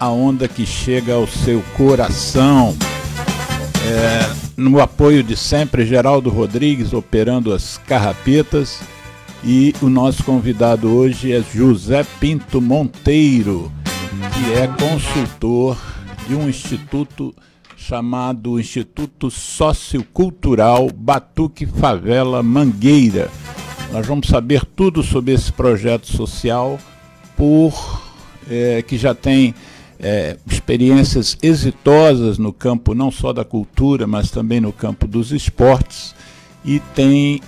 a onda que chega ao seu coração. No apoio de sempre, Geraldo Rodrigues operando as carrapetas, e o nosso convidado hoje é José Pinto Monteiro, que é consultor de um instituto chamado Instituto Sociocultural Batuque Favela Mangueira. Nós vamos saber tudo sobre esse projeto social, que já tem experiências exitosas no campo não só da cultura, mas também no campo dos esportes, e tem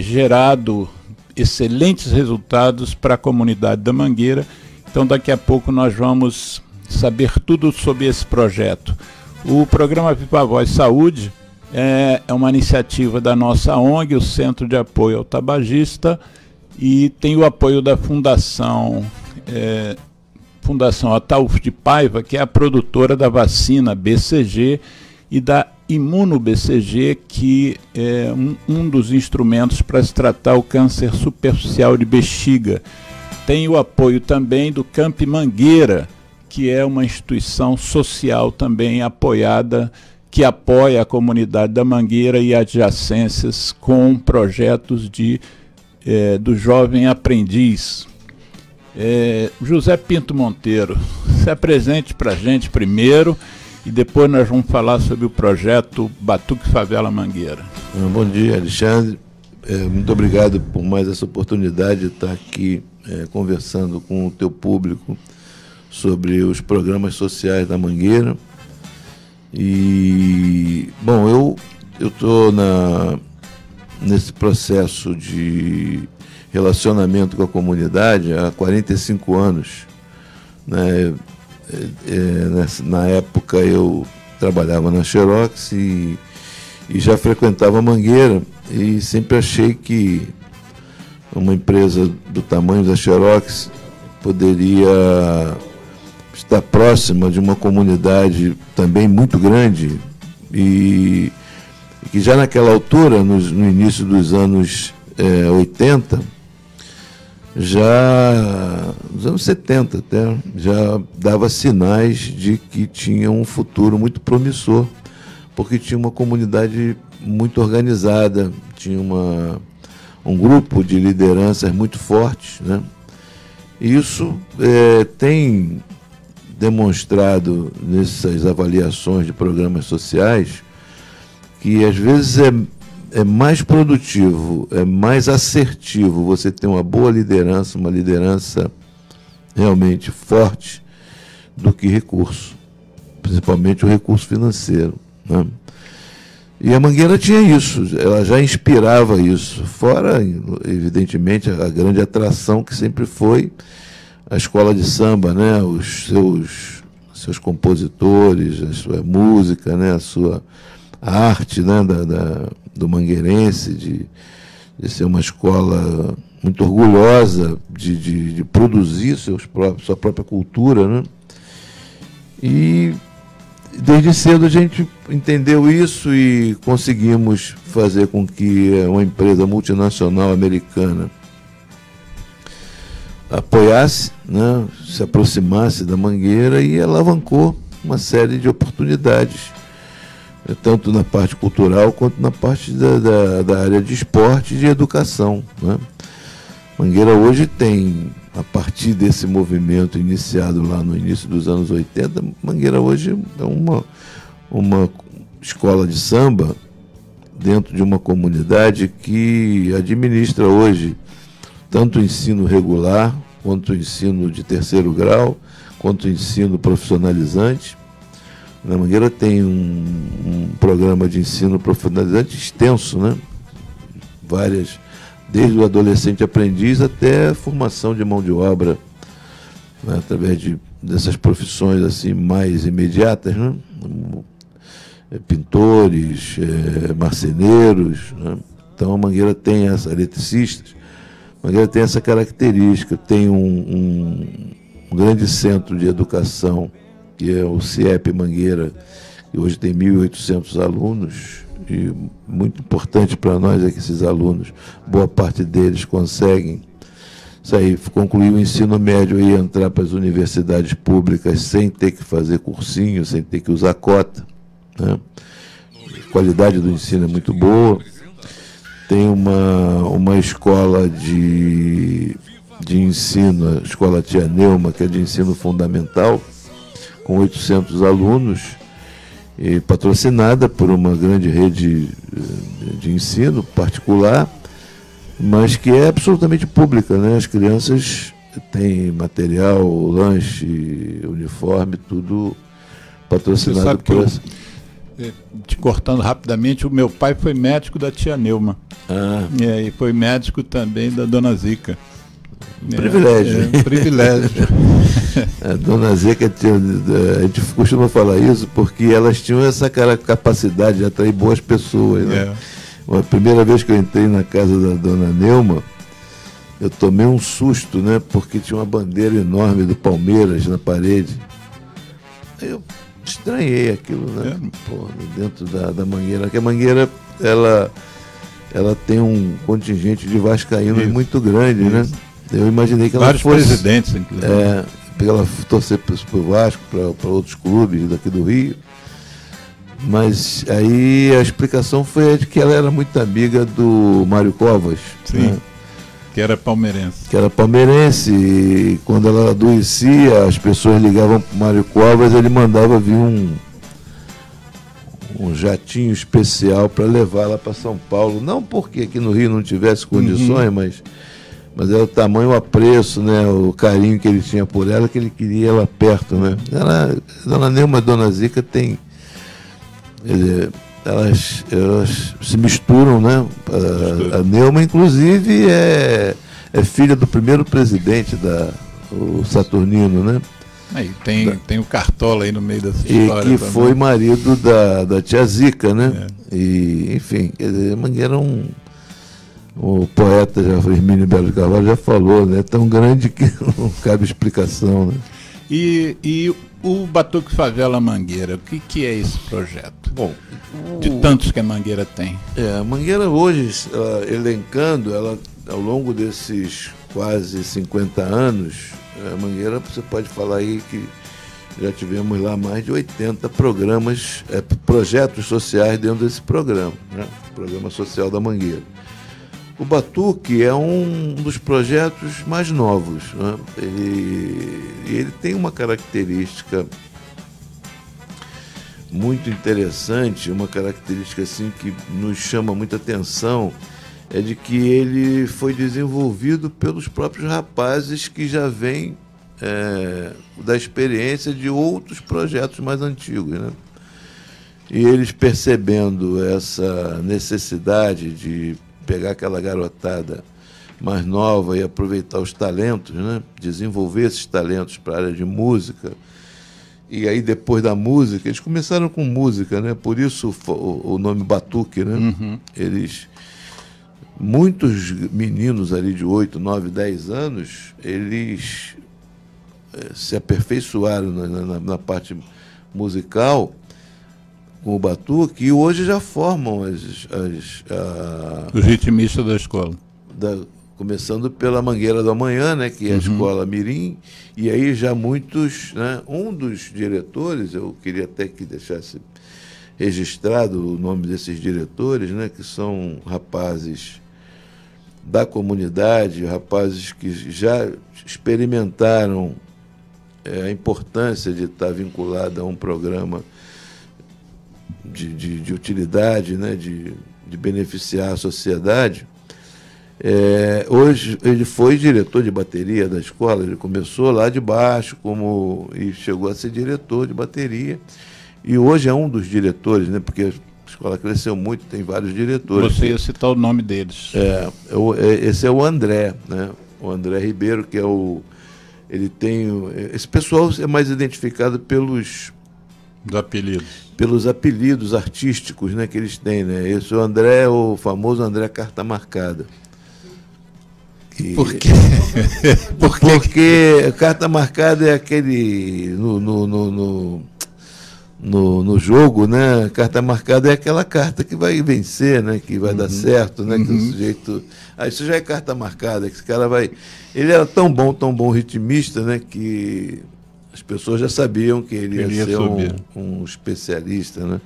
gerado excelentes resultados para a comunidade da Mangueira. Então daqui a pouco nós vamos saber tudo sobre esse projeto. O programa Viva Voz Saúde é uma iniciativa da nossa ONG, o Centro de Apoio ao Tabagista, e tem o apoio da Fundação Ataúfo de Paiva, que é a produtora da vacina BCG e da Imuno BCG, que é um dos instrumentos para se tratar o câncer superficial de bexiga. Tem o apoio também do Camp Mangueira, que é uma instituição social também apoiada, que apoia a comunidade da Mangueira e adjacências com projetos do Jovem Aprendiz. José Pinto Monteiro, se apresente para a gente primeiro, e depois nós vamos falar sobre o projeto Batuque Favela Mangueira. Bom dia, Alexandre. Muito obrigado por mais essa oportunidade de estar aqui conversando com o teu público sobre os programas sociais da Mangueira. E, bom, eu estou nesse processo de relacionamento com a comunidade há 45 anos, né? Na época eu trabalhava na Xerox e já frequentava a Mangueira, e sempre achei que uma empresa do tamanho da Xerox poderia estar próxima de uma comunidade também muito grande, e que já naquela altura, no início dos anos 80, nos anos 70 até, já dava sinais de que tinha um futuro muito promissor, porque tinha uma comunidade muito organizada, tinha um grupo de lideranças muito fortes, né? E isso tem demonstrado nessas avaliações de programas sociais que às vezes é mais produtivo, é mais assertivo você ter uma boa liderança, uma liderança realmente forte, do que recurso, principalmente o recurso financeiro, né? E a Mangueira tinha isso, ela já inspirava isso, fora, evidentemente, a grande atração que sempre foi a escola de samba, né? Os seus compositores, a sua música, né? A arte, né? Do mangueirense, de ser uma escola muito orgulhosa de produzir sua própria cultura, né? E desde cedo a gente entendeu isso e conseguimos fazer com que uma empresa multinacional americana apoiasse, né? Se aproximasse da Mangueira, e alavancou uma série de oportunidades, tanto na parte cultural quanto na parte da área de esporte e de educação, né? Mangueira hoje tem, a partir desse movimento iniciado lá no início dos anos 80, Mangueira hoje é uma escola de samba dentro de uma comunidade que administra hoje tanto o ensino regular, quanto o ensino de terceiro grau, quanto o ensino profissionalizante. Na Mangueira tem um programa de ensino profissionalizante extenso, né? Desde o adolescente aprendiz até a formação de mão de obra, né? Através dessas profissões assim mais imediatas, né? Pintores, marceneiros, né? Então a Mangueira tem eletricistas. A Mangueira tem essa característica, tem um grande centro de educação, que é o CIEP Mangueira, que hoje tem 1.800 alunos, e muito importante para nós é que esses alunos, boa parte deles conseguem sair, concluir o ensino médio e entrar para as universidades públicas sem ter que fazer cursinho, sem ter que usar cota, né? A qualidade do ensino é muito boa. Tem uma escola de ensino, a Escola Tia Neuma, que é de ensino fundamental, com 800 alunos, e patrocinada por uma grande rede de ensino particular, mas que é absolutamente pública, né? As crianças têm material, lanche, uniforme, tudo patrocinado por essa. Te cortando rapidamente, o meu pai foi médico da Tia Neuma. E foi médico também da Dona Zica. Privilégio. Privilégio. A Dona Zica, a gente costuma falar isso porque elas tinham essa capacidade de atrair boas pessoas, né? A primeira vez que eu entrei na casa da Dona Neuma, eu tomei um susto, né? Porque tinha uma bandeira enorme do Palmeiras na parede. Aí eu estranhei aquilo, né? Dentro da Mangueira. Porque a Mangueira, ela tem um contingente de vascaínos muito grande, né? Eu imaginei que ela vários fosse... presidentes, inclusive. Ela torcer para o Vasco, para outros clubes daqui do Rio. Mas aí a explicação foi de que ela era muito amiga do Mário Covas. Sim, né? Que era palmeirense. E quando ela adoecia, as pessoas ligavam para o Mário Covas, ele mandava vir um jatinho especial para levar ela para São Paulo. Não porque aqui no Rio não tivesse condições, mas era o tamanho, o apreço, né, o carinho que ele tinha por ela, que ele queria ela perto, né? Dona Neuma e Dona Zica tem... Elas se misturam, né? A Neuma, inclusive, é filha do primeiro presidente, o Saturnino, né? Aí tem o Cartola aí no meio dessa história. E que também. Foi marido da tia Zica, né? E, enfim, Mangueira o poeta Hermínio Belo de Carvalho já falou, né? Tão grande que não cabe explicação, né? E o Batuque Favela Mangueira, o que é esse projeto? Bom, de tantos que a Mangueira tem. A Mangueira hoje, elencando, ela, ao longo desses quase 50 anos, a Mangueira, você pode falar aí que já tivemos lá mais de 80 programas, projetos sociais dentro desse programa, né? Programa Social da Mangueira. O Batuque é um dos projetos mais novos, né? Ele tem uma característica muito interessante, uma característica assim que nos chama muita atenção, é de que ele foi desenvolvido pelos próprios rapazes que já vêm da experiência de outros projetos mais antigos, né? E eles, percebendo essa necessidade de pegar aquela garotada mais nova e aproveitar os talentos, né? Desenvolver esses talentos para a área de música. E aí, depois da música, eles começaram com música, né? Por isso o nome Batuque, né? Muitos meninos ali de 8, 9, 10 anos, eles se aperfeiçoaram na parte musical com o Batuque, e hoje já formam os ritmistas da escola. Começando pela Mangueira do Amanhã, né, que é a escola Mirim, e aí já muitos, né, um dos diretores, eu queria até que deixasse registrado o nome desses diretores, né, que são rapazes da comunidade, rapazes que já experimentaram a importância de estar vinculado a um programa de utilidade, né, de beneficiar a sociedade. Hoje ele foi diretor de bateria da escola, ele começou lá de baixo e chegou a ser diretor de bateria, e hoje é um dos diretores, né, porque a escola cresceu muito, tem vários diretores. Você ia citar o nome deles. Esse é o André, né, o André Ribeiro, que ele tem... Esse pessoal é mais identificado pelos apelidos artísticos, né, que eles têm, né? Esse é o André, o famoso André Carta Marcada. Por quê? Porque Carta Marcada é aquele... No no jogo, né? Carta marcada é aquela carta que vai vencer, né? Que vai dar certo, né? Que o sujeito... isso já é carta marcada, que esse cara vai... Ele era tão bom ritmista, né? Que as pessoas já sabiam que ele ia ser um especialista, né?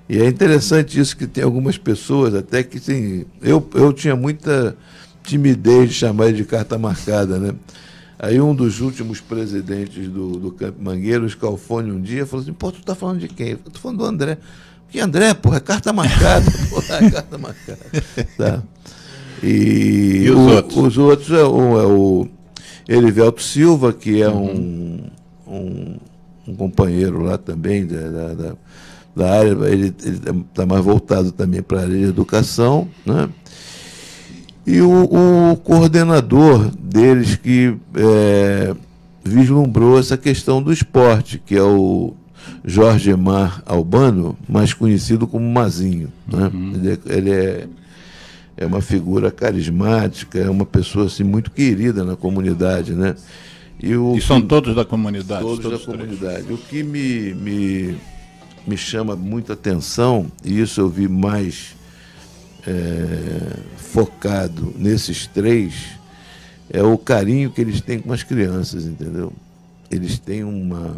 E é interessante isso, que tem algumas pessoas até que tem... Eu tinha muita timidez de chamar ele de carta marcada, né? Aí um dos últimos presidentes do Campo Mangueira, o Scalfone, um dia falou assim: pô, tu tá falando de quem? Eu tô falando do André. Que André, porra, é carta marcada. Porra, é carta marcada. Tá. E os outros é o Elivelto Silva, que é um companheiro lá também da área, ele está mais voltado também para a área de educação, né? E o coordenador deles que vislumbrou essa questão do esporte, que é o Jorge Emar Albano, mais conhecido como Mazinho, né? Ele é uma figura carismática, é uma pessoa assim, muito querida na comunidade, né? E são todos da comunidade? Todos da comunidade. O que me chama muita atenção, e isso eu vi mais focado nesses três, é o carinho que eles têm com as crianças, entendeu? Eles têm uma...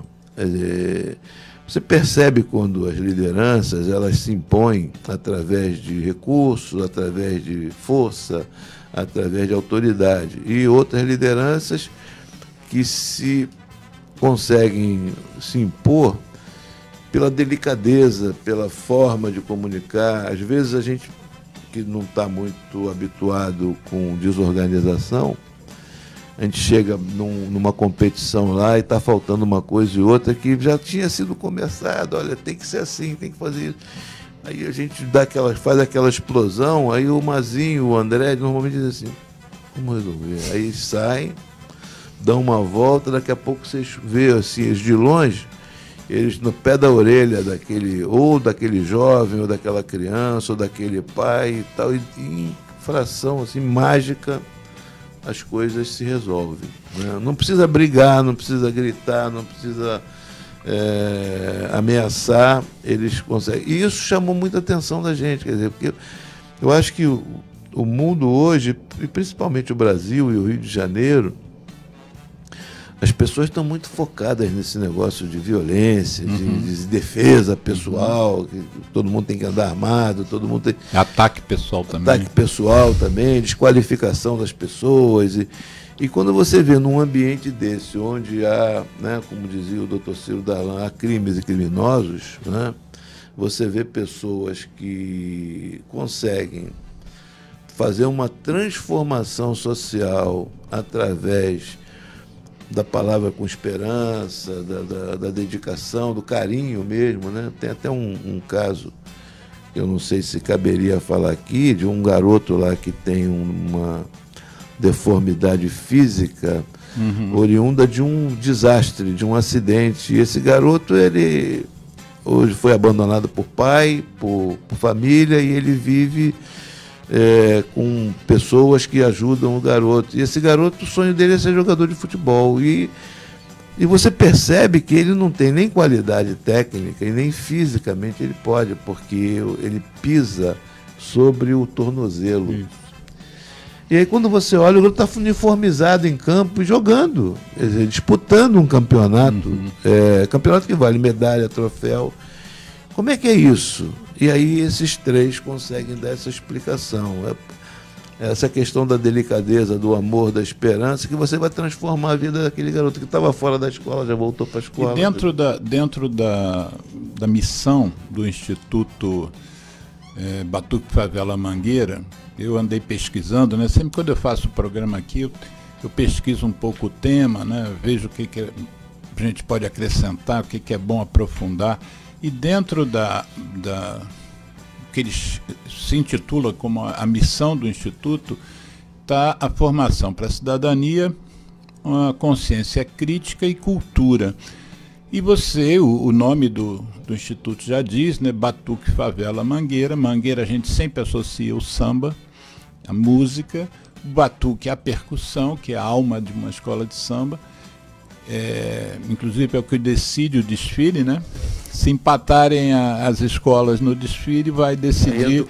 você percebe quando as lideranças elas se impõem através de recursos, através de força, através de autoridade, e outras lideranças que se conseguem se impor pela delicadeza, pela forma de comunicar. Às vezes a gente que não está muito habituado com desorganização, a gente chega numa competição lá e está faltando uma coisa e outra que já tinha sido conversado. Olha, tem que ser assim, tem que fazer isso. Aí a gente faz aquela explosão, aí o Mazinho, o André, normalmente diz assim: vamos resolver. Aí saem, dão uma volta, daqui a pouco vocês vê assim, eles de longe, eles no pé da orelha daquele jovem, ou daquela criança, ou daquele pai e tal, e em fração assim, mágica, as coisas se resolvem, né? Não precisa brigar, não precisa gritar, não precisa ameaçar, eles conseguem. E isso chamou muita atenção da gente, quer dizer, porque eu acho que o mundo hoje, e principalmente o Brasil e o Rio de Janeiro, as pessoas estão muito focadas nesse negócio de violência, de defesa pessoal, que todo mundo tem que andar armado, todo mundo tem... Ataque pessoal também. Ataque pessoal também, desqualificação das pessoas. E quando você vê num ambiente desse, onde há, né, como dizia o Dr. Ciro Darlan, há crimes e criminosos, né, você vê pessoas que conseguem fazer uma transformação social através da palavra com esperança, da dedicação, do carinho mesmo, né? Tem até um caso, eu não sei se caberia falar aqui, de um garoto lá que tem uma deformidade física oriunda de um desastre, de um acidente. E esse garoto, ele hoje foi abandonado por pai, por família, e ele vive com pessoas que ajudam o garoto. E esse garoto, o sonho dele é ser jogador de futebol. E você percebe que ele não tem nem qualidade técnica e nem fisicamente ele pode, porque ele pisa sobre o tornozelo. Isso. E aí quando você olha, o garoto está uniformizado em campo e jogando, disputando um campeonato, campeonato que vale medalha, troféu. Como é que é isso? E aí esses três conseguem dar essa explicação. Essa questão da delicadeza, do amor, da esperança, que você vai transformar a vida daquele garoto que estava fora da escola, já voltou para a escola. E dentro da missão do Instituto Batuque Favela Mangueira, eu andei pesquisando, né? Sempre quando eu faço o programa aqui, eu pesquiso um pouco o tema, né? Vejo o que a gente pode acrescentar, o que é bom aprofundar. E dentro que eles se intitula como a missão do Instituto, está a formação para a cidadania, uma consciência crítica e cultura. E o nome do Instituto já diz, né? Batuque Favela Mangueira. Mangueira a gente sempre associa o samba, a música, o batuque a percussão, que é a alma de uma escola de samba. Inclusive é o que decide o desfile, né? Se empatarem as escolas no desfile, vai decidir.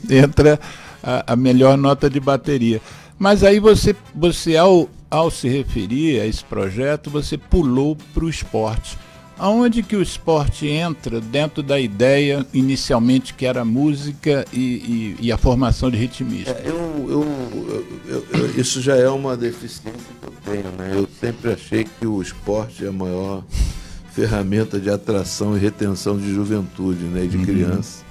Entra a melhor nota de bateria. Mas aí você ao se referir a esse projeto, você pulou para o esporte. Aonde que o esporte entra dentro da ideia inicialmente que era a música e a formação de ritmista? Isso já é uma deficiência que eu tenho, né? Eu sempre achei que o esporte é a maior ferramenta de atração e retenção de juventude, né? E de criança.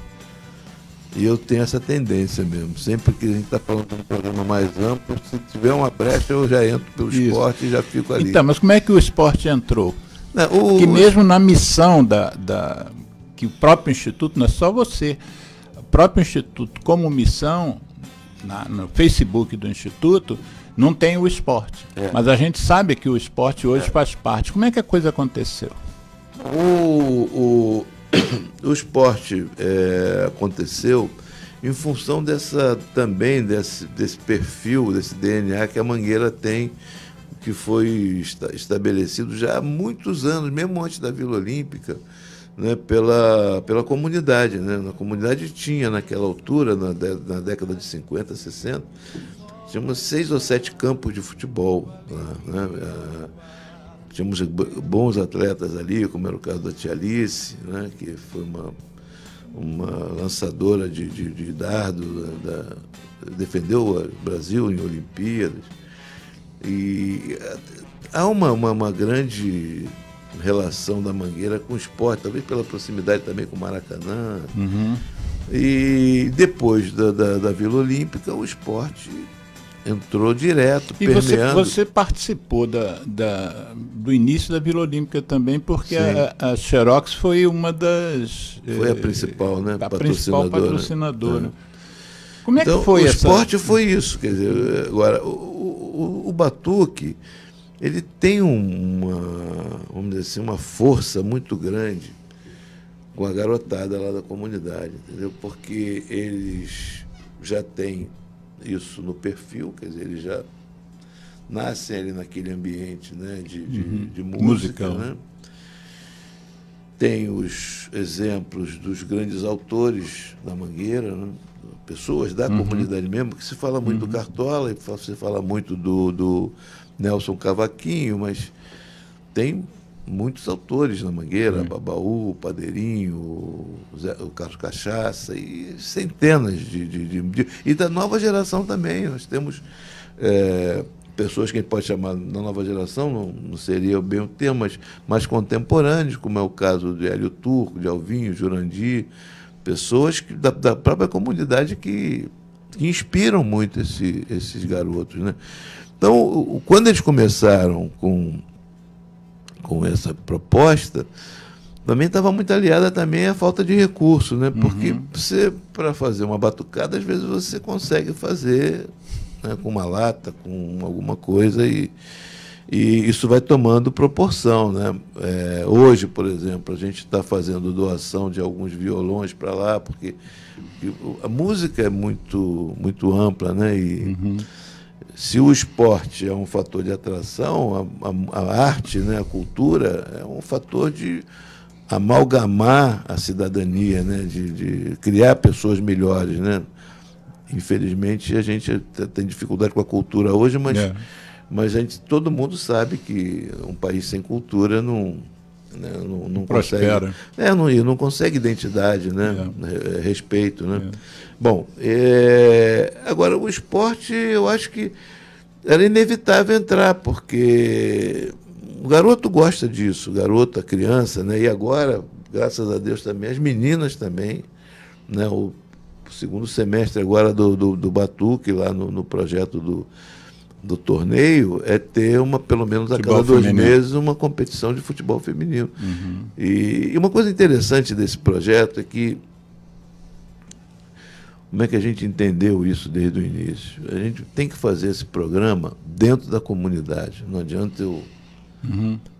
E eu tenho essa tendência mesmo. Sempre que a gente está falando de um programa mais amplo, se tiver uma brecha, eu já entro pelo esporte e já fico ali. Então, mas como é que o esporte entrou? Que mesmo na missão que o próprio Instituto, não é só você, o próprio Instituto como missão, no Facebook do Instituto, não tem o esporte. Mas a gente sabe que o esporte hoje faz parte. Como é que a coisa aconteceu? O esporte aconteceu em função também desse perfil, desse DNA que a Mangueira tem, que foi estabelecido já há muitos anos, mesmo antes da Vila Olímpica, né, pela comunidade. Né? A comunidade tinha, naquela altura, na década de 50, 60, tínhamos 6 ou 7 campos de futebol. Né? Tínhamos bons atletas ali, como era o caso da Tia Alice, né, que foi uma lançadora de dardo, defendeu o Brasil em Olimpíadas. E há uma grande relação da Mangueira com o esporte, talvez pela proximidade também com o Maracanã. E depois da Vila Olímpica, o esporte entrou direto, e permeando. Você participou do início da Vila Olímpica também, porque a Xerox foi uma das... Foi a principal, né? A principal patrocinadora. Como é que foi o esporte foi isso, quer dizer, agora, o Batuque, ele tem vamos dizer assim, uma força muito grande com a garotada lá da comunidade, entendeu? Porque eles já têm isso no perfil, quer dizer, eles já nascem ali naquele ambiente, né, de música, né? Tem os exemplos dos grandes autores da Mangueira, né? Pessoas da comunidade mesmo, que se fala muito do Cartola, e se fala muito do Nelson Cavaquinho, mas tem muitos autores na Mangueira, Babaú, o Padeirinho, o Carlos Cachaça, e centenas e da nova geração também. Nós temos pessoas que a gente pode chamar da nova geração, não seria bem o termo, mas mais contemporâneos, como é o caso de Hélio Turco, de Alvinho, Jurandir, pessoas da própria comunidade que inspiram muito esses garotos, né? Então, quando eles começaram com essa proposta, também estava muito aliada também à falta de recurso, né? Porque para fazer uma batucada, às vezes você consegue fazer, né, com uma lata, com alguma coisa, e isso vai tomando proporção, né? Hoje, por exemplo, a gente está fazendo doação de alguns violões para lá, porque a música é muito, muito ampla, né? E se o esporte é um fator de atração, a arte, né, a cultura, é um fator de amalgamar a cidadania, né, de criar pessoas melhores, né? Infelizmente, a gente tem dificuldade com a cultura hoje, mas todo mundo sabe que um país sem cultura não prospera. Consegue, não consegue identidade, né? Respeito, né? Bom, agora o esporte, eu acho que era inevitável entrar, porque o garoto gosta disso, o garoto, a criança, né? E agora, graças a Deus também, as meninas também, né? O segundo semestre agora do Batuque, lá no projeto do torneio, é ter pelo menos a cada 2 meses, uma competição de futebol feminino. E uma coisa interessante desse projeto é que, como é que a gente entendeu isso desde o início? A gente tem que fazer esse programa dentro da comunidade. Não adianta eu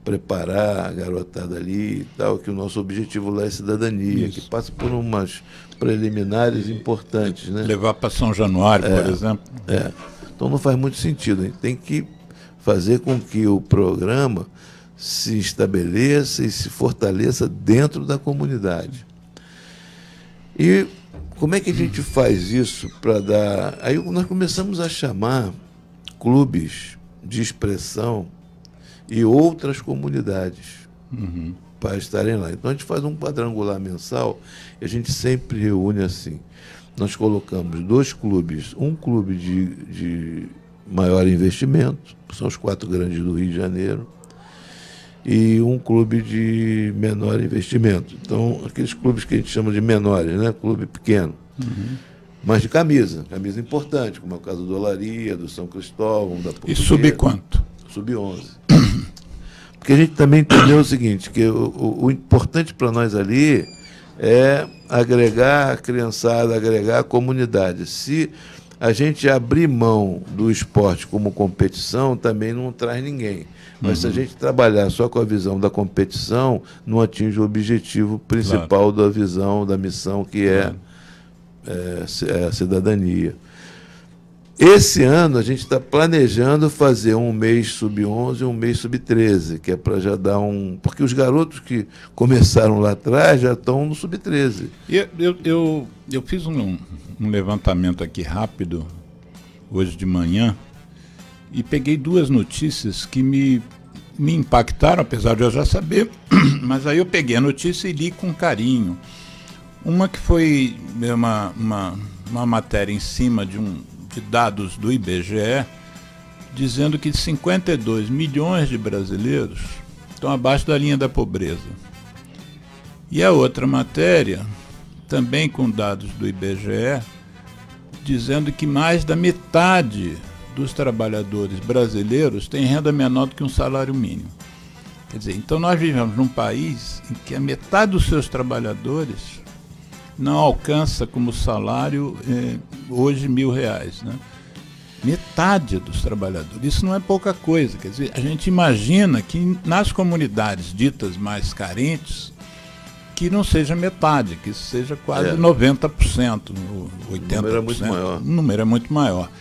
preparar a garotada ali e tal, que o nosso objetivo lá é cidadania, que passa por umas preliminares importantes, né? Levar para São Januário, por exemplo. Então não faz muito sentido. A gente tem que fazer com que o programa se estabeleça e se fortaleça dentro da comunidade. E como é que a gente faz isso para dar... Aí nós começamos a chamar clubes de expressão e outras comunidades para estarem lá. Então a gente faz um quadrangular mensal e a gente sempre reúne assim. Nós colocamos 2 clubes, um clube de maior investimento, que são os 4 grandes do Rio de Janeiro, e um clube de menor investimento. Então, aqueles clubes que a gente chama de menores, né? Clube pequeno, mas de camisa importante, como é o caso do Olaria, do São Cristóvão, da Portuguesa. E sub quanto? Sub 11. Porque a gente também entendeu o seguinte, que o importante para nós ali é agregar a criançada, agregar a comunidade. Se a gente abrir mão do esporte como competição, também não traz ninguém. Mas se a gente trabalhar só com a visão da competição, não atinge o objetivo principal da visão, da missão, que é a cidadania. Esse ano a gente está planejando fazer um mês sub-11 e um mês sub-13, que é para já dar um... Porque os garotos que começaram lá atrás já estão no sub-13. Eu fiz um levantamento aqui rápido, hoje de manhã, e peguei 2 notícias que me impactaram, apesar de eu já saber, mas aí eu peguei a notícia e li com carinho. Uma que foi uma matéria em cima de dados do IBGE, dizendo que 52 milhões de brasileiros estão abaixo da linha da pobreza. E a outra matéria, também com dados do IBGE, dizendo que mais da metade dos trabalhadores brasileiros tem renda menor do que um salário mínimo. Quer dizer, então nós vivemos num país em que a metade dos seus trabalhadores não alcança como salário hoje R$1.000, né? Metade dos trabalhadores. Isso não é pouca coisa. Quer dizer, a gente imagina que nas comunidades ditas mais carentes, que não seja metade, que seja quase 90%, 80%. O número é muito maior. O número é muito maior.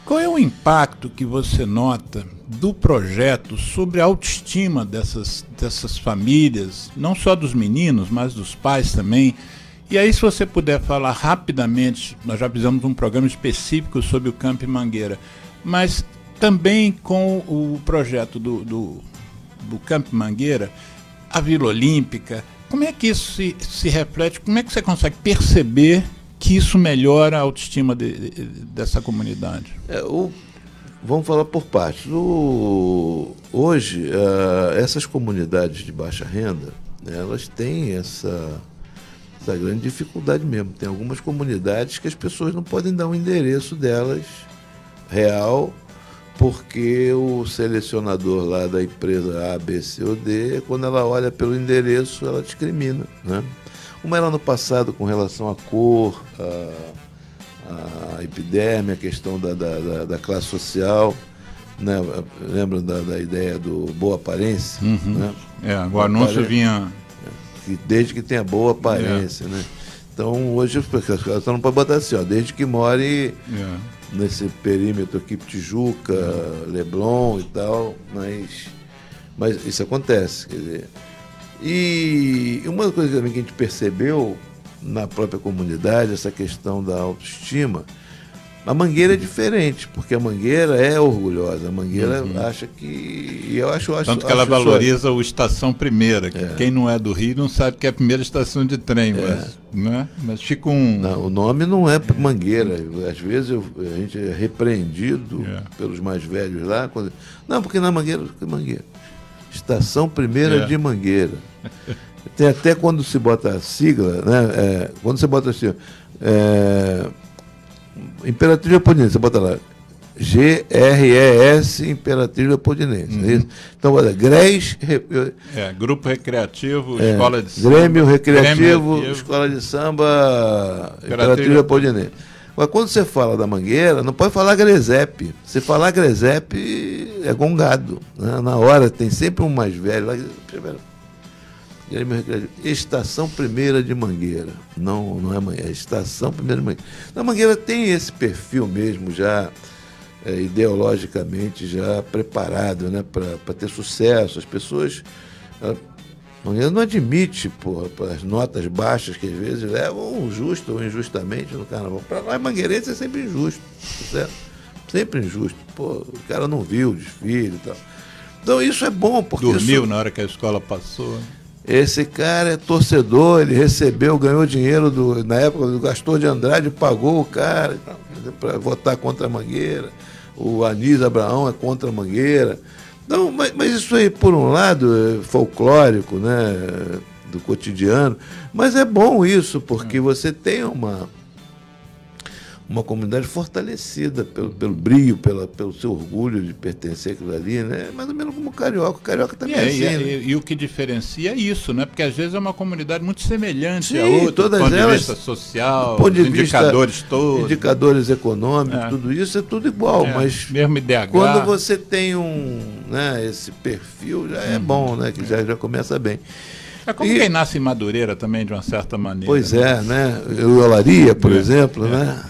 Qual é o impacto que você nota do projeto sobre a autoestima dessas famílias, não só dos meninos, mas dos pais também? E aí, se você puder falar rapidamente, nós já fizemos um programa específico sobre o Camp Mangueira, mas também com o projeto do Camp Mangueira, a Vila Olímpica, como é que isso se reflete, como é que você consegue perceber que isso melhora a autoestima dessa comunidade? Vamos falar por partes. Hoje, essas comunidades de baixa renda, elas têm essa grande dificuldade mesmo. Tem algumas comunidades que as pessoas não podem dar o endereço delas real, porque o selecionador lá da empresa A, B, C ou D, quando ela olha pelo endereço, ela discrimina, né? Como era no passado com relação à cor, a epiderme, a questão da classe social, né? Lembra da ideia do boa aparência? Né? O anúncio vinha... Desde que tenha boa aparência, né? Então, hoje, as pessoas não podem botar assim, desde que more nesse perímetro aqui, Tijuca, Leblon e tal, mas isso acontece, quer dizer. E uma coisa também que a gente percebeu na própria comunidade, essa questão da autoestima, a Mangueira é diferente, porque a Mangueira é orgulhosa, a Mangueira acha que... Eu acho tanto que ela valoriza o Estação Primeira, que quem não é do Rio não sabe que é a primeira estação de trem, mas fica um... Não, o nome não é Mangueira, às vezes a gente é repreendido pelos mais velhos lá, não, porque na Mangueira, Estação Primeira de Mangueira. Tem até quando se bota a sigla, né? Quando você bota assim, Imperatriz Leopoldinense, você bota lá GRES Imperatriz Leopoldinense. Então, olha, GRES... Grupo Recreativo, Escola de Samba. Grêmio Recreativo, Escola de Samba, Imperatriz Leopoldinense. Mas quando você fala da Mangueira, não pode falar Gresep. Se falar Gresep, é gongado, né? Na hora, tem sempre um mais velho lá. Estação Primeira de Mangueira. Não é Mangueira, é Estação Primeira de Mangueira. A Mangueira tem esse perfil mesmo já ideologicamente já preparado, né, para ter sucesso. As pessoas não admite, porra, as notas baixas que às vezes levam justo ou injustamente no carnaval. Para nós mangueirenses é sempre injusto, certo? Sempre injusto. Pô, o cara não viu o desfile e tal. Então isso é bom, porque dormiu na hora que a escola passou. Esse cara é torcedor, ele recebeu, ganhou dinheiro na época do Gastor de Andrade, pagou o cara para votar contra a Mangueira. O Anísio Abraão é contra a Mangueira. Então, mas isso aí, por um lado, é folclórico, né, do cotidiano, mas é bom isso, porque você tem uma comunidade fortalecida pelo brio, pelo seu orgulho de pertencer àquilo ali, né? Mais ou menos como o carioca. O carioca também é assim, né? E o que diferencia é isso, né? Porque às vezes é uma comunidade muito semelhante Sim, a outra, todas do ponto elas, de vista social, do ponto de indicadores vista, todos. indicadores econômicos, tudo isso é tudo igual, mas mesmo IDH. Quando você tem esse perfil, já é bom, né? Que já começa bem. É como quem nasce em Madureira também, de uma certa maneira. Pois é, né? O Olaria, por exemplo, né?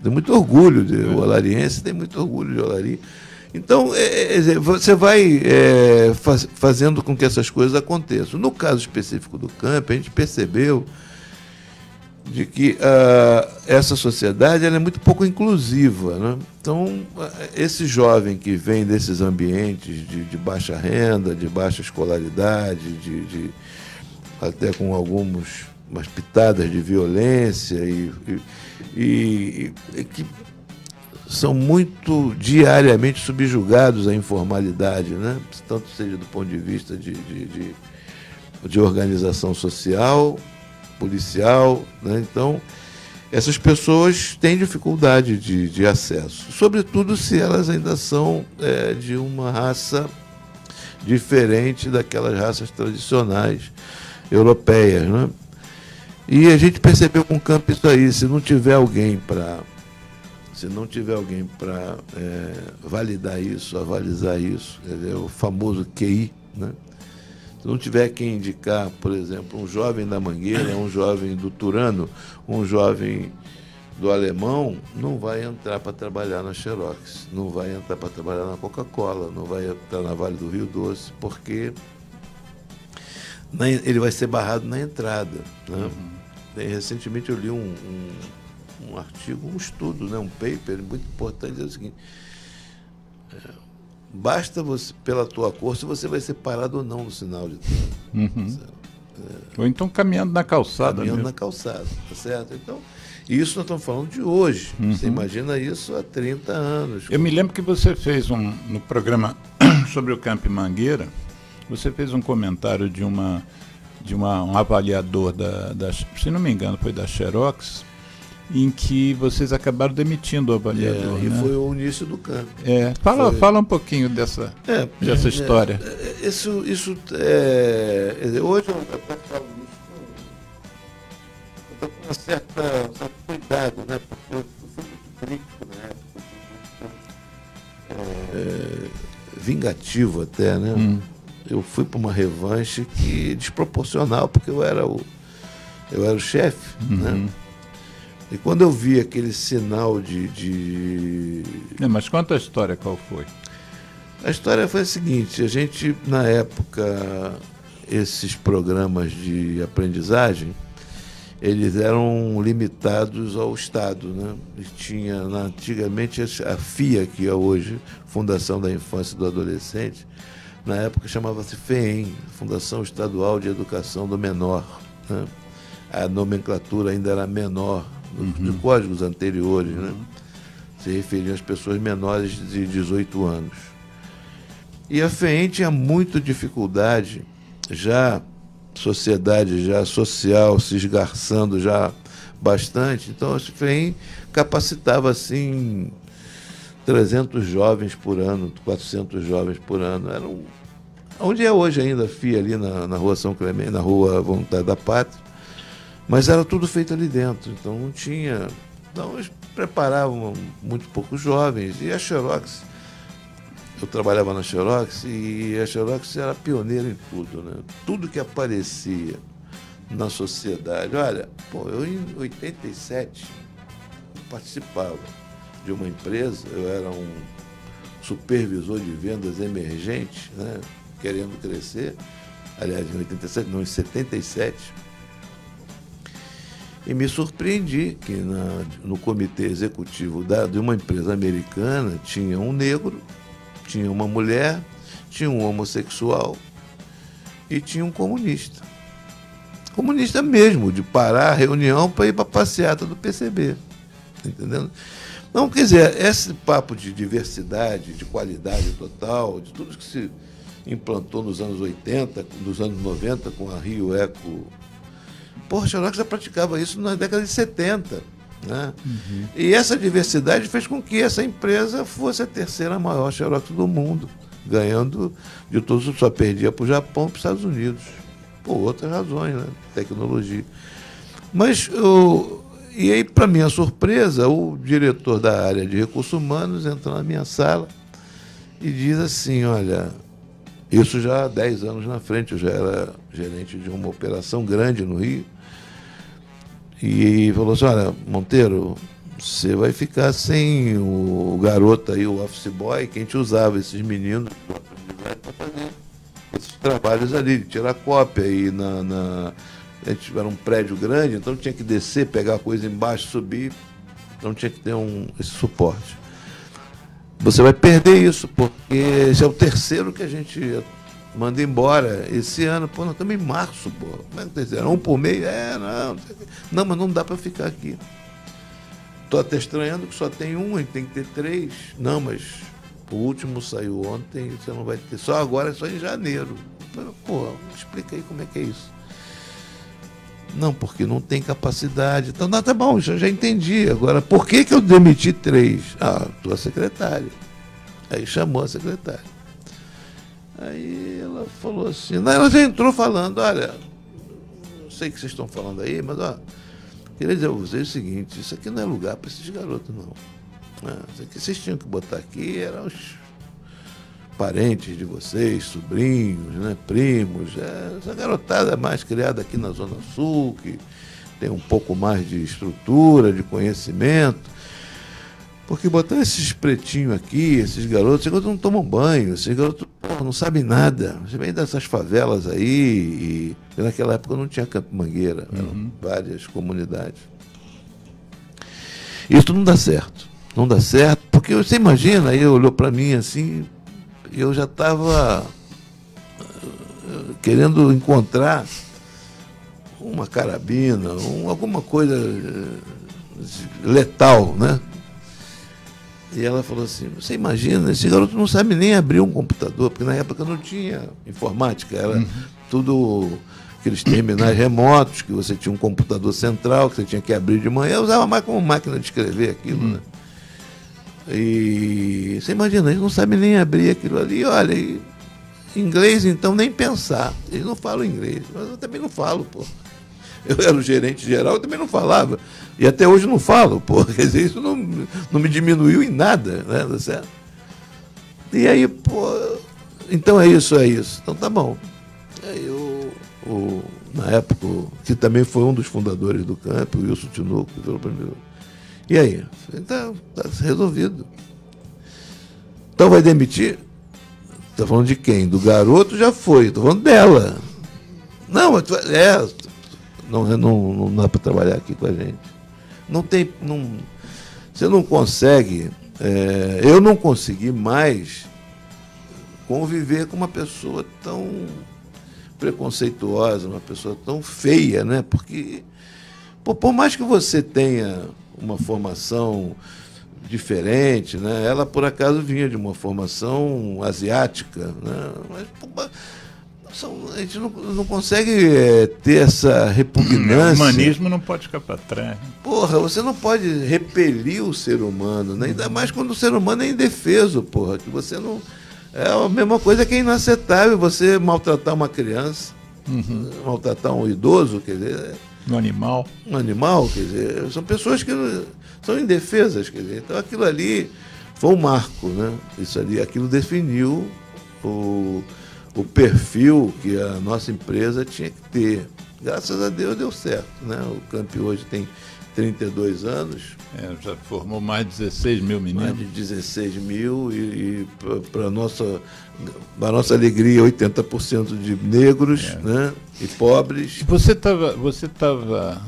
Tem muito orgulho, o olariense tem muito orgulho de Olaria. Então, você vai fazendo com que essas coisas aconteçam. No caso específico do campo, a gente percebeu de que essa sociedade ela é muito pouco inclusiva, né? Então, esse jovem que vem desses ambientes de baixa renda, de baixa escolaridade, até com umas pitadas de violência e que são muito diariamente subjugados à informalidade, né? Tanto seja do ponto de vista de organização social, policial, né? Então, essas pessoas têm dificuldade de acesso, sobretudo se elas ainda são de uma raça diferente daquelas raças tradicionais europeias, né? E a gente percebeu com o campo isso aí. Se não tiver alguém para validar isso, avalizar isso, o famoso QI, né? Se não tiver quem indicar, por exemplo, um jovem da Mangueira, um jovem do Turano, um jovem do Alemão, não vai entrar para trabalhar na Xerox, não vai entrar para trabalhar na Coca-Cola, não vai entrar na Vale do Rio Doce, porque ele vai ser barrado na entrada, né? Recentemente eu li um artigo, um estudo, né, um paper muito importante, diz o seguinte: basta você, pela tua cor, se você vai ser parado ou não no sinal de trânsito. Ou então caminhando na calçada. Caminhando na calçada, tá certo? Então, isso nós estamos falando de hoje. Você imagina isso há 30 anos. Eu me lembro que você fez no programa sobre o Campo Mangueira, você fez um comentário de um avaliador se não me engano, foi da Xerox, em que vocês acabaram demitindo o avaliador. E foi o início do campo. Fala um pouquinho dessa história. Hoje eu falo isso com um certo cuidado, né? Porque eu fui muito crítico na época, vingativo até, né? Eu fui para uma revanche desproporcional, porque eu era o chefe, né? E quando eu vi aquele sinal mas conta a história, qual foi? A história foi a seguinte: a gente, na época, esses programas de aprendizagem, eles eram limitados ao Estado, né? E tinha, antigamente, a FIA, que é hoje Fundação da Infância e do Adolescente, na época chamava-se FEEM, Fundação Estadual de Educação do Menor, né? A nomenclatura ainda era menor, de códigos anteriores, né? Se referiam às pessoas menores de 18 anos. E a FEEM tinha muita dificuldade, sociedade já social se esgarçando já bastante, então a FEEM capacitava assim 300 jovens por ano, 400 jovens por ano. Era onde é hoje ainda a FIA, ali na Rua São Clemente, na Rua Vontade da Pátria, mas era tudo feito ali dentro, então não tinha. Então eles preparavam muito poucos jovens. E a Xerox, eu trabalhava na Xerox, e a Xerox era pioneira em tudo, né? Tudo que aparecia na sociedade. Olha, eu em 87 participava de uma empresa, eu era um supervisor de vendas emergente, né, querendo crescer, aliás, em 87, não, em 77, e me surpreendi que no comitê executivo de uma empresa americana tinha um negro, tinha uma mulher, tinha um homossexual e tinha um comunista. Comunista mesmo, de parar a reunião para ir para a passeata do PCB. Entendendo? Não, quer dizer, esse papo de diversidade, de qualidade total, de tudo que se implantou nos anos 80, nos anos 90, com a Rio Eco. Porra, Xerox já praticava isso na década de 70. Né? Uhum. E essa diversidade fez com que essa empresa fosse a terceira maior Xerox do mundo, ganhando de todos, só perdia para o Japão e para os Estados Unidos. Por outras razões, né? Tecnologia. Mas, e aí, para minha surpresa, o diretor da área de recursos humanos entra na minha sala e diz assim, olha, isso já há 10 anos na frente, eu já era gerente de uma operação grande no Rio, e falou assim, olha, Monteiro, você vai ficar sem o garoto aí, o office boy, que a gente usava esses meninos para fazer esses trabalhos ali, de tirar cópia, e a gente era um prédio grande, então tinha que descer, pegar a coisa embaixo, subir, então tinha que ter esse suporte. Você vai perder isso, porque esse é o terceiro que a gente manda embora esse ano. Pô, nós estamos em março, pô. Como é que terceiro? Um por mês? Não, mas não dá para ficar aqui. Estou até estranhando que só tem um, a gente tem que ter 3. Não, mas o último saiu ontem, você não vai ter. Só agora, é só em janeiro. Pô, explica aí como é que é isso. Não, porque não tem capacidade. Então, não, tá bom, já entendi. Agora, por que eu demiti 3? Tua secretária. Aí chamou a secretária. Aí ela falou assim, ela já entrou falando, olha, não sei o que vocês estão falando aí, mas queria dizer a vocês o seguinte, isso aqui não é lugar para esses garotos, não. Isso aqui vocês tinham que botar aqui, eram os parentes de vocês, sobrinhos, né, primos, essa garotada mais criada aqui na Zona Sul, que tem um pouco mais de estrutura, de conhecimento, porque botar esses pretinhos aqui, esses garotos não tomam banho, esses garotos não sabem nada, você vem dessas favelas aí, e naquela época não tinha Campo Mangueira, eram várias comunidades. Isso não dá certo, porque você imagina, aí olhou para mim assim, eu já estava querendo encontrar uma carabina, alguma coisa letal, né? E ela falou assim, você imagina, esse garoto não sabe nem abrir um computador, porque na época não tinha informática, era tudo aqueles terminais remotos, que você tinha um computador central, que você tinha que abrir de manhã, eu usava mais como máquina de escrever aquilo, né? E você imagina, eles não sabem nem abrir aquilo ali, olha, inglês então nem pensar, eles não falam inglês, mas eu também não falo, pô. Eu era o gerente geral, eu também não falava, e até hoje não falo, pô, quer dizer, isso não me diminuiu em nada, né, tá certo? E aí, pô, então é isso, então tá bom. Aí na época, que também foi um dos fundadores do campo, o Wilson Tinoco, falou para mim, e aí? Tá resolvido. Então vai demitir? Está falando de quem? Do garoto já foi, estou falando dela. Não, não dá para trabalhar aqui com a gente. Você não consegue, eu não consegui mais conviver com uma pessoa tão preconceituosa, uma pessoa tão feia, né? Porque, por mais que você tenha uma formação diferente, né? Ela, por acaso, vinha de uma formação asiática, né? Mas, a gente não consegue ter essa repugnância. O humanismo não pode ficar para trás. Porra, você não pode repelir o ser humano, né? Ainda mais quando o ser humano é indefeso, porra, que você não... É a mesma coisa que é inaceitável você maltratar uma criança, maltratar um idoso, quer dizer... Um animal, quer dizer, são pessoas que são indefesas, quer dizer, então aquilo ali foi um marco, né? Aquilo definiu o perfil que a nossa empresa tinha que ter. Graças a Deus deu certo, né? O Camp hoje tem 32 anos. Já formou mais de 16 mil meninos. Mais de 16 mil e para nossa alegria, 80% de negros, né? E pobres. Você estava...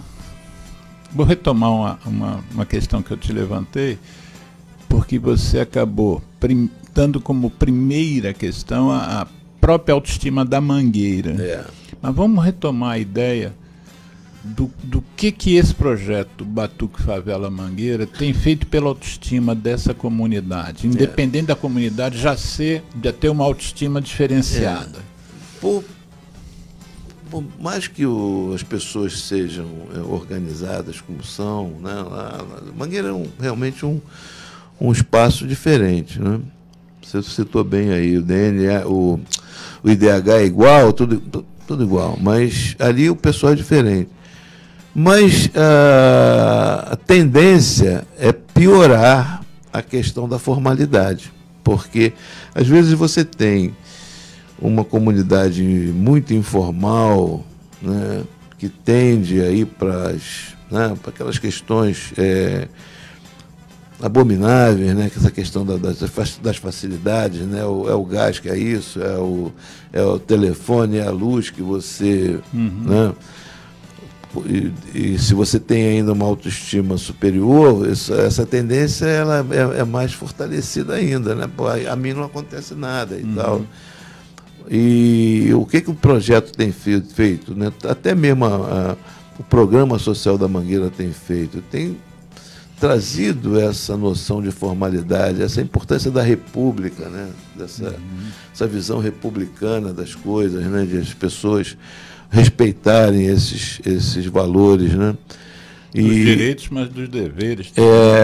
Vou retomar uma questão que eu te levantei, porque você acabou dando como primeira questão a própria autoestima da Mangueira. Mas vamos retomar a ideia do que esse projeto Batuque Favela Mangueira tem feito pela autoestima dessa comunidade, independente da comunidade já ter uma autoestima diferenciada. Por mais que as pessoas sejam organizadas como são, né, Mangueira é realmente um espaço diferente, né? Você citou bem aí, o DNA, o IDH é igual, tudo igual, mas ali o pessoal é diferente. Mas a tendência é piorar a questão da formalidade, porque às vezes você tem uma comunidade muito informal, né, que tende aí para aquelas questões abomináveis, né, que essa questão das facilidades, né, é o gás que é isso, é o telefone, é a luz que você... Né, e se você tem ainda uma autoestima superior, essa tendência ela é mais fortalecida ainda, né? Pô, a mim não acontece nada e tal. E o que o projeto tem feito, né? Até mesmo o programa social da Mangueira tem feito, tem trazido essa noção de formalidade, essa importância da república, né? Essa visão republicana das coisas, né? De as pessoas respeitarem esses valores, né? Dos direitos, mas dos deveres.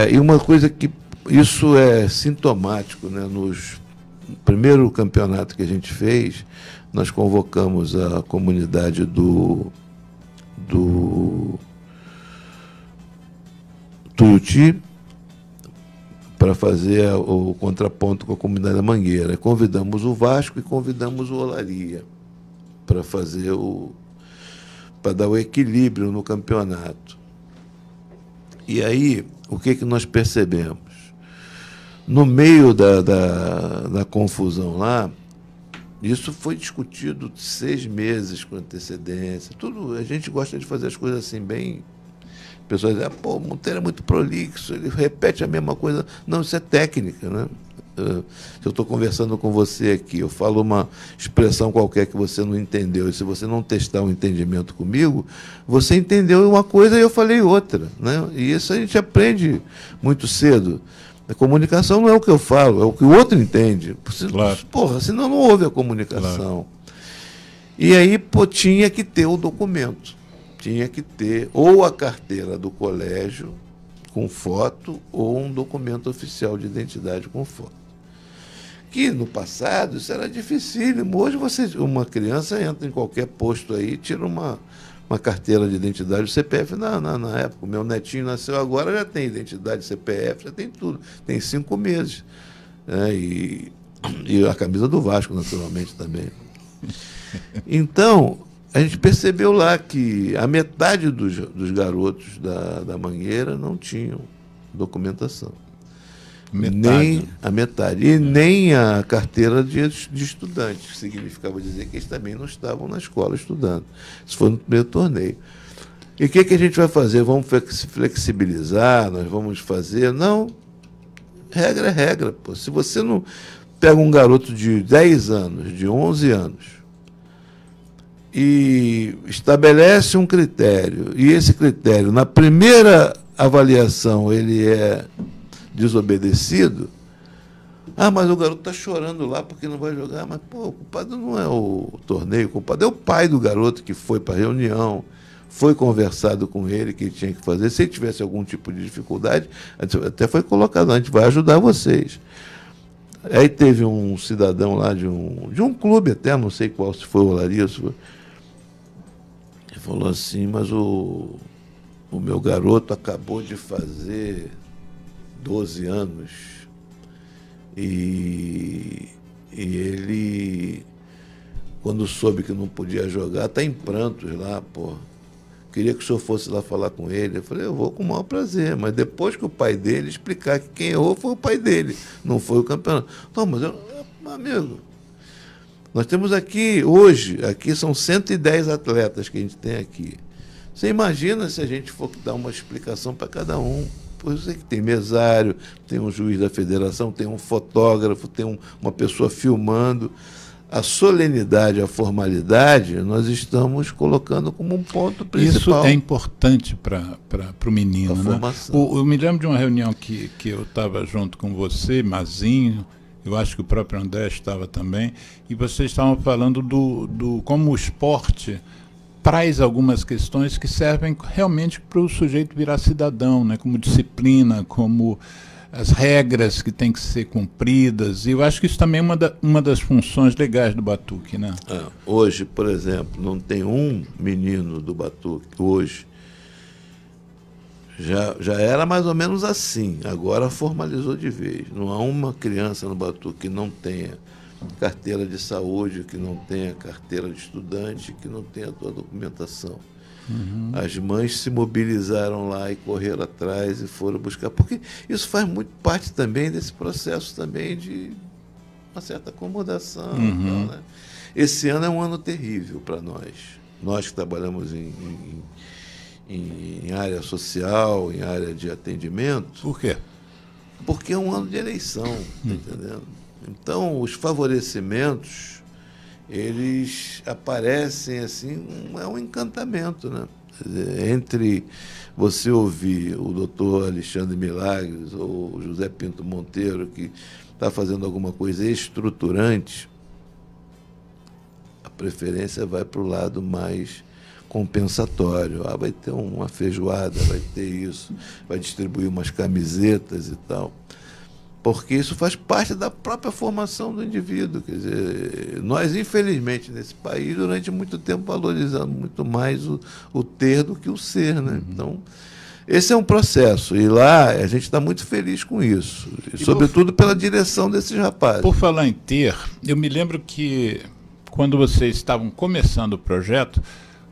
E uma coisa que isso é sintomático, né? No primeiro campeonato que a gente fez, nós convocamos a comunidade do Tuiuti para fazer o contraponto com a comunidade da Mangueira. Convidamos o Vasco e convidamos o Olaria para fazer para dar o equilíbrio no campeonato. E aí, o que nós percebemos? No meio da confusão lá, isso foi discutido 6 meses com antecedência. A gente gosta de fazer as coisas assim, bem... Pessoas dizem, pô, o Monteiro é muito prolixo, ele repete a mesma coisa. Não, isso é técnica, né? Se eu estou conversando com você aqui, eu falo uma expressão qualquer que você não entendeu, e se você não testar um entendimento comigo, você entendeu uma coisa e eu falei outra, né? E isso a gente aprende muito cedo. A comunicação não é o que eu falo, é o que o outro entende. Claro. Porra, senão não houve a comunicação. Claro. E aí, tinha que ter o documento. Tinha que ter ou a carteira do colégio com foto ou um documento oficial de identidade com foto. Que no passado isso era dificílimo. Hoje uma criança entra em qualquer posto aí, tira uma carteira de identidade, o CPF na época. O meu netinho nasceu agora, já tem identidade, CPF, já tem tudo. Tem 5 meses. Né? E a camisa do Vasco, naturalmente, também. Então, a gente percebeu lá que a metade dos garotos da Mangueira não tinham documentação. Nem a metade. E nem a carteira de estudante, que significava dizer que eles também não estavam na escola estudando. Isso foi no primeiro torneio. E o que a gente vai fazer? Vamos flexibilizar, nós vamos fazer... Não, regra é regra. Pô. Se você não pega um garoto de 10 anos, de 11 anos, e estabelece um critério, e esse critério, na primeira avaliação, ele é desobedecido, mas o garoto está chorando lá porque não vai jogar, mas pô, o culpado não é o torneio, o culpado é o pai do garoto que foi para a reunião, foi conversado com ele que ele tinha que fazer, se ele tivesse algum tipo de dificuldade, até foi colocado, a gente vai ajudar vocês. Aí teve um cidadão lá de um clube até, não sei qual, se foi o Olaria, ele falou assim, mas o meu garoto acabou de fazer 12 anos e ele quando soube que não podia jogar, está em prantos lá, pô. Queria que o senhor fosse lá falar com ele. Eu falei, eu vou com o maior prazer, mas depois que o pai dele explicar que quem errou foi o pai dele, não foi o campeonato. Não, mas amigo, nós temos aqui, hoje, aqui são 110 atletas que a gente tem aqui. Você imagina se a gente for dar uma explicação para cada um. Por isso é que tem mesário, tem um juiz da federação, tem um fotógrafo, tem uma pessoa filmando. A solenidade, a formalidade, nós estamos colocando como um ponto principal. Isso é importante para o menino. A formação. Eu me lembro de uma reunião que eu estava junto com você, Mazinho, eu acho que o próprio André estava também, e vocês estavam falando do como o esporte traz algumas questões que servem realmente para o sujeito virar cidadão, né? Como disciplina, como as regras que têm que ser cumpridas, e eu acho que isso também é uma das funções legais do Batuque, né? Hoje, por exemplo, não tem um menino do Batuque, hoje, já era mais ou menos assim, agora formalizou de vez. Não há uma criança no Batuque que não tenha carteira de saúde, que não tenha carteira de estudante, que não tenha toda a documentação. Uhum. As mães se mobilizaram lá e correram atrás e foram buscar, porque isso faz muito parte também desse processo também de uma certa acomodação. Uhum. Então, né? Esse ano é um ano terrível para nós que trabalhamos em área social, em área de atendimento. Por quê? Porque é um ano de eleição, tá entendendo? Então, os favorecimentos eles aparecem assim, é um encantamento, né? Entre você ouvir o doutor Alexandre Milagres ou o José Pinto Monteiro, que está fazendo alguma coisa estruturante, a preferência vai para o lado mais compensatório. Vai ter uma feijoada, vai ter isso, vai distribuir umas camisetas e tal. Porque isso faz parte da própria formação do indivíduo. Quer dizer, nós, infelizmente, nesse país, durante muito tempo, valorizamos muito mais o ter do que o ser, né? Então, esse é um processo. E lá a gente está muito feliz com isso. E sobretudo pela direção desses rapazes. Por falar em ter, eu me lembro que, quando vocês estavam começando o projeto,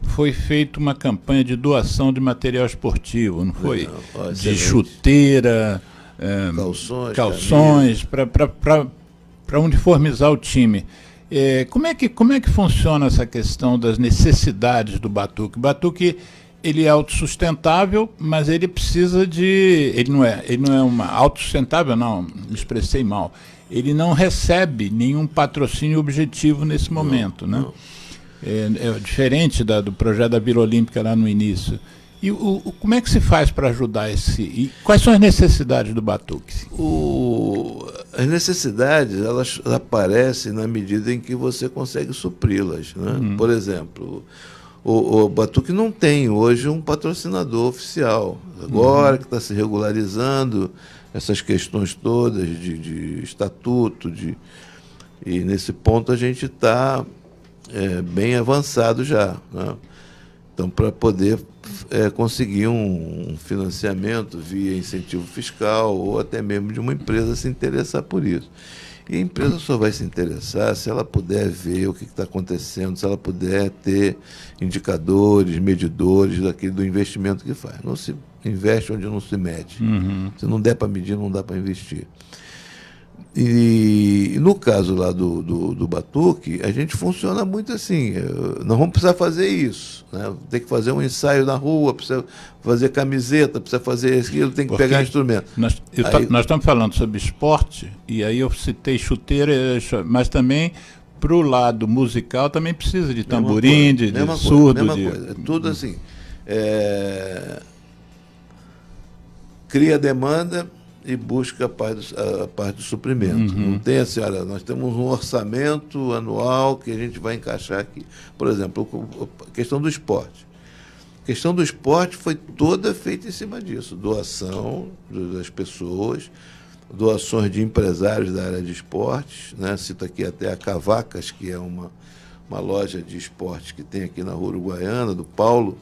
foi feita uma campanha de doação de material esportivo, não foi? De chuteira... calções para uniformizar o time. Como é que funciona essa questão das necessidades do Batuque? O Batuque, ele é autossustentável, mas ele precisa de... Ele não é uma... Autossustentável, não, me expressei mal. Ele não recebe nenhum patrocínio objetivo nesse momento, né? É diferente do projeto da Vila Olímpica lá no início. E como é que se faz para ajudar e quais são as necessidades do Batuque? As necessidades, elas aparecem na medida em que você consegue supri-las, né? Por exemplo, o Batuque não tem hoje um patrocinador oficial. Agora que está se regularizando essas questões todas de estatuto, e nesse ponto a gente está bem avançado já, né? Então, para poder conseguir um financiamento via incentivo fiscal ou até mesmo de uma empresa se interessar por isso. E a empresa só vai se interessar se ela puder ver o que está acontecendo, se ela puder ter indicadores, medidores do investimento que faz. Não se investe onde não se mede. Se não der para medir, não dá para investir. E no caso lá do Batuque, a gente funciona muito assim. Nós vamos precisar fazer isso, né? Tem que fazer um ensaio na rua, precisa fazer camiseta, precisa fazer aquilo, tem que pegar instrumento. Nós estamos falando sobre esporte, e aí eu citei chuteira, mas também para o lado musical também precisa de tamborim, de surdo. Mesma coisa. É tudo assim. Cria demanda e busca a parte do suprimento. Não tem assim, olha, nós temos um orçamento anual que a gente vai encaixar aqui. Por exemplo, a questão do esporte. A questão do esporte foi toda feita em cima disso. Doação das pessoas, doações de empresários da área de esportes, né? Cito aqui até a Cavacas, que é uma loja de esportes que tem aqui na Rua Uruguaiana, do Paulo,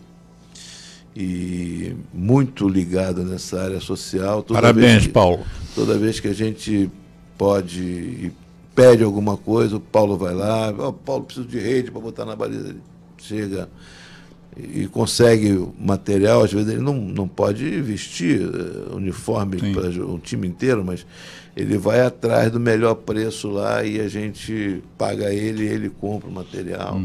e muito ligado nessa área social. Parabéns, Paulo. Toda vez que a gente pode pede alguma coisa, o Paulo vai lá, Paulo, preciso de rede para botar na baliza. Ele chega e consegue o material. Às vezes ele não pode vestir uniforme para o time inteiro, mas ele vai atrás do melhor preço lá e a gente paga ele e ele compra o material.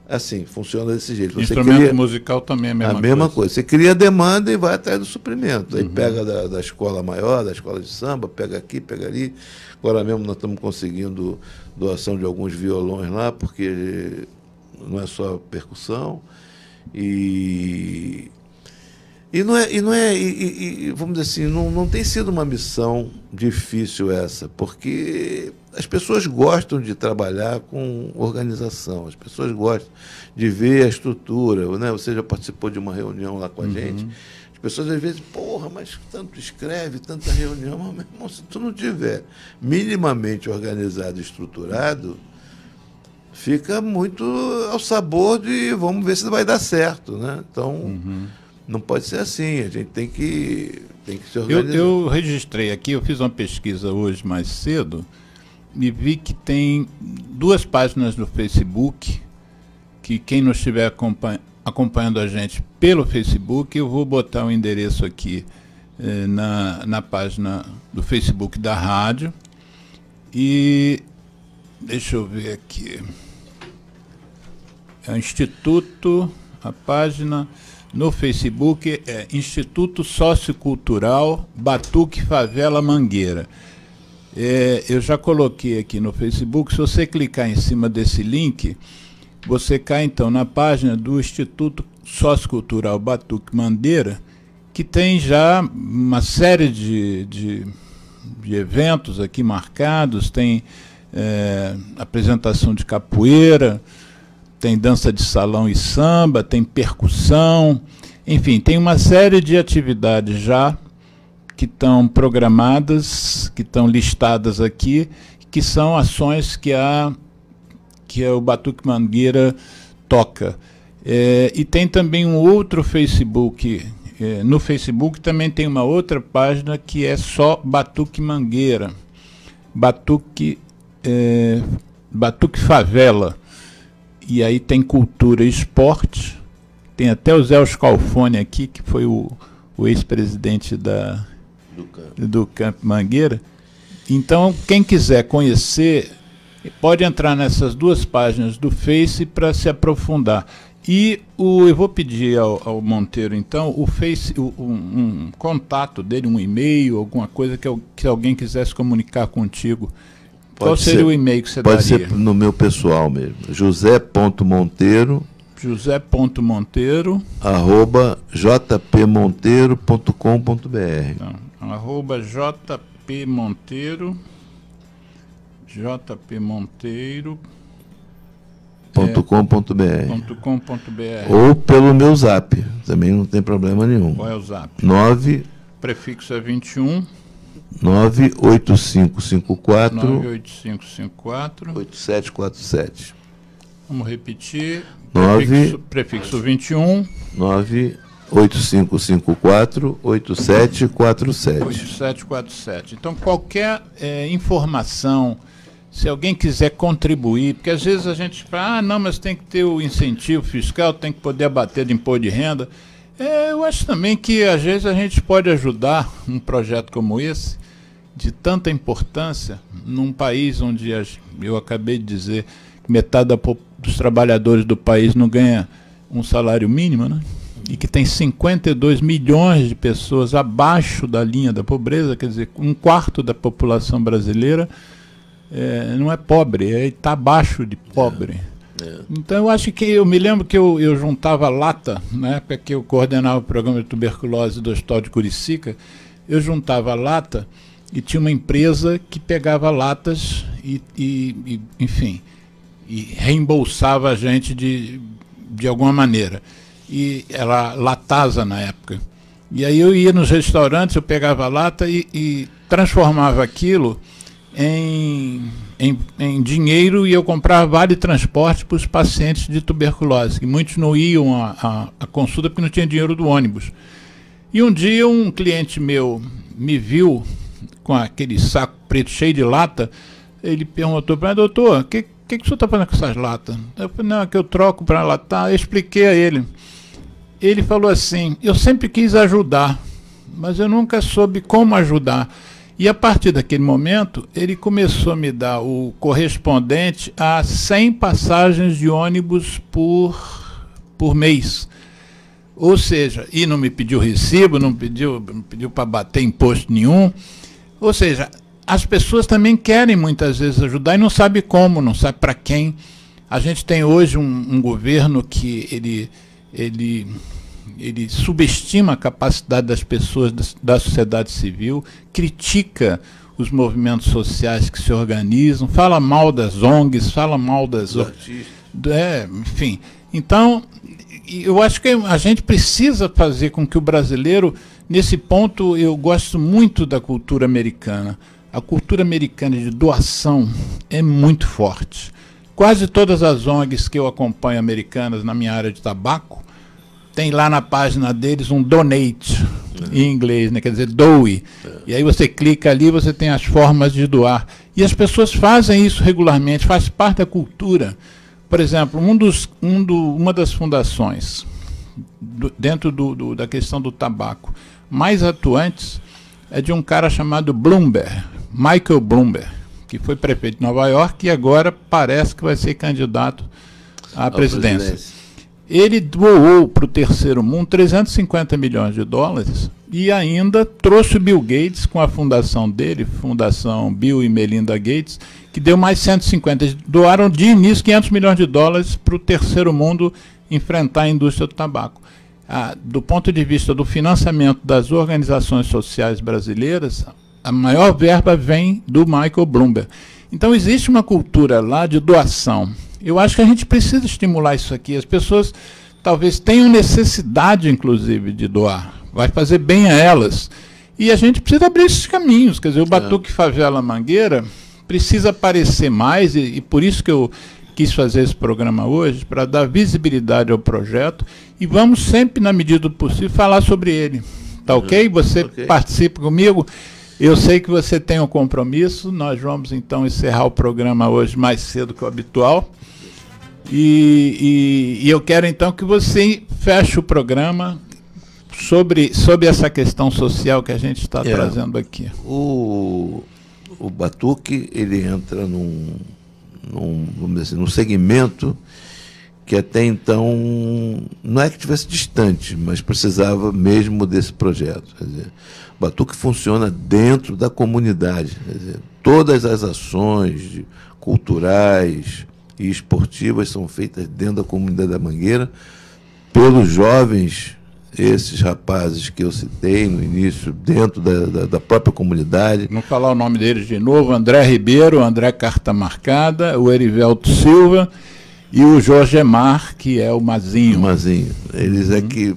Assim, funciona desse jeito. Você instrumento musical também é a mesma coisa. Você cria a demanda e vai atrás do suprimento. Aí pega da escola maior, da escola de samba, pega aqui, pega ali. Agora mesmo nós estamos conseguindo doação de alguns violões lá, porque não é só percussão. E vamos dizer assim, não tem sido uma missão difícil essa, porque as pessoas gostam de trabalhar com organização, as pessoas gostam de ver a estrutura, né? Você já participou de uma reunião lá com a gente, as pessoas às vezes, porra, mas tanto escreve, tanta reunião, mas, meu irmão, se tu não tiver minimamente organizado e estruturado, fica muito ao sabor de vamos ver se vai dar certo, né? Então, não pode ser assim, a gente tem que se organizar. Eu registrei aqui, eu fiz uma pesquisa hoje mais cedo e vi que tem 2 páginas no Facebook, que quem não estiver acompanhando a gente pelo Facebook, eu vou botar o endereço aqui na página do Facebook da rádio. E deixa eu ver aqui. É o Instituto, a página no Facebook é Instituto Sociocultural Batuque Favela Mangueira. Eu já coloquei aqui no Facebook. Se você clicar em cima desse link, você cai então na página do Instituto Sociocultural Batuque Mangueira, que tem já uma série de eventos aqui marcados. Tem apresentação de capoeira, tem dança de salão e samba, tem percussão, enfim, tem uma série de atividades já que estão programadas, que estão listadas aqui, que são ações que o Batuque Mangueira toca. E tem também um outro Facebook, no Facebook também tem uma outra página que é só Batuque Mangueira, Batuque Favela. E aí tem cultura e esporte, tem até o Zé Scalfone aqui, que foi o ex-presidente do Campo Mangueira. Então, quem quiser conhecer, pode entrar nessas 2 páginas do Face para se aprofundar. E eu vou pedir ao Monteiro, então, um contato dele, um e-mail, alguma coisa que alguém quisesse comunicar contigo. Qual seria o e-mail que você daria? Pode ser no meu pessoal mesmo. José.monteiro @jpmonteiro.com.br. Então, jpmonteiro.com.br. Ou pelo meu zap, também não tem problema nenhum. Qual é o zap? Prefixo é 21 98554 8747. Vamos repetir. Prefixo 21 98554 8747. Então, qualquer informação, se alguém quiser contribuir, porque às vezes a gente fala, não, mas tem que ter o incentivo fiscal, tem que poder abater de imposto de renda. Eu acho também que às vezes a gente pode ajudar um projeto como esse, de tanta importância, num país onde eu acabei de dizer que metade dos trabalhadores do país não ganha um salário mínimo, né? E que tem 52 milhões de pessoas abaixo da linha da pobreza, quer dizer, 1/4 da população brasileira não é pobre, está abaixo de pobre. Então eu acho que, eu me lembro que eu juntava lata, na época que eu coordenava o programa de tuberculose do Hospital de Curicica, eu juntava lata e tinha uma empresa que pegava latas enfim, e reembolsava a gente de alguma maneira. E era Latasa na época. E aí eu ia nos restaurantes, eu pegava a lata e transformava aquilo em dinheiro, e eu comprava vale transporte para os pacientes de tuberculose, que muitos não iam à consulta porque não tinha dinheiro do ônibus. E um dia um cliente meu me viu com aquele saco preto cheio de lata, ele perguntou para mim: doutor, o que o senhor está fazendo com essas latas? Eu falei: não, é que eu troco para latar. Eu expliquei a ele. Ele falou assim: eu sempre quis ajudar, mas eu nunca soube como ajudar. E a partir daquele momento, ele começou a me dar o correspondente a 100 passagens de ônibus por mês. Ou seja, e não me pediu recibo, não pediu para bater imposto nenhum. Ou seja, as pessoas também querem muitas vezes ajudar e não sabe como, não sabe para quem. A gente tem hoje um governo que ele subestima a capacidade das pessoas da sociedade civil, critica os movimentos sociais que se organizam, fala mal das ONGs, fala mal das... enfim. Então, eu acho que a gente precisa fazer com que o brasileiro, nesse ponto, eu gosto muito da cultura americana. A cultura americana de doação é muito forte. Quase todas as ONGs que eu acompanho americanas na minha área de tabaco, tem lá na página deles um donate, em inglês, né? Quer dizer, doe. E aí você clica ali, você tem as formas de doar. E as pessoas fazem isso regularmente, faz parte da cultura. Por exemplo, uma das fundações, dentro da questão do tabaco, mais atuantes, é de um cara chamado Bloomberg, Michael Bloomberg, que foi prefeito de Nova York e agora parece que vai ser candidato à presidência. Ele doou para o terceiro mundo 350 milhões de dólares e ainda trouxe o Bill Gates com a fundação dele, Fundação Bill e Melinda Gates, que deu mais 150. Eles doaram de início 500 milhões de dólares para o terceiro mundo enfrentar a indústria do tabaco. Do ponto de vista do financiamento das organizações sociais brasileiras, a maior verba vem do Michael Bloomberg. Então existe uma cultura lá de doação. Eu acho que a gente precisa estimular isso aqui. As pessoas talvez tenham necessidade, inclusive, de doar. Vai fazer bem a elas. E a gente precisa abrir esses caminhos. Quer dizer, o Batuque Favela Mangueira precisa aparecer mais, e por isso que eu quis fazer esse programa hoje, para dar visibilidade ao projeto. E vamos sempre, na medida do possível, falar sobre ele. Tá ok? Você participa comigo. Eu sei que você tem um compromisso. Nós vamos, então, encerrar o programa hoje mais cedo que o habitual. E eu quero, então, que você feche o programa sobre essa questão social que a gente está trazendo aqui. O Batuque, ele entra vamos dizer assim, num segmento que até então não é que estivesse distante, mas precisava mesmo desse projeto. Quer dizer, o Batuque funciona dentro da comunidade. Quer dizer, todas as ações culturais e esportivas são feitas dentro da comunidade da Mangueira pelos jovens, esses rapazes que eu citei no início, dentro da própria comunidade. Vamos falar o nome deles de novo: André Ribeiro, André Carta Marcada, o Erivelto Silva e o Jorgemar, que é o Mazinho. O Mazinho. Eles é que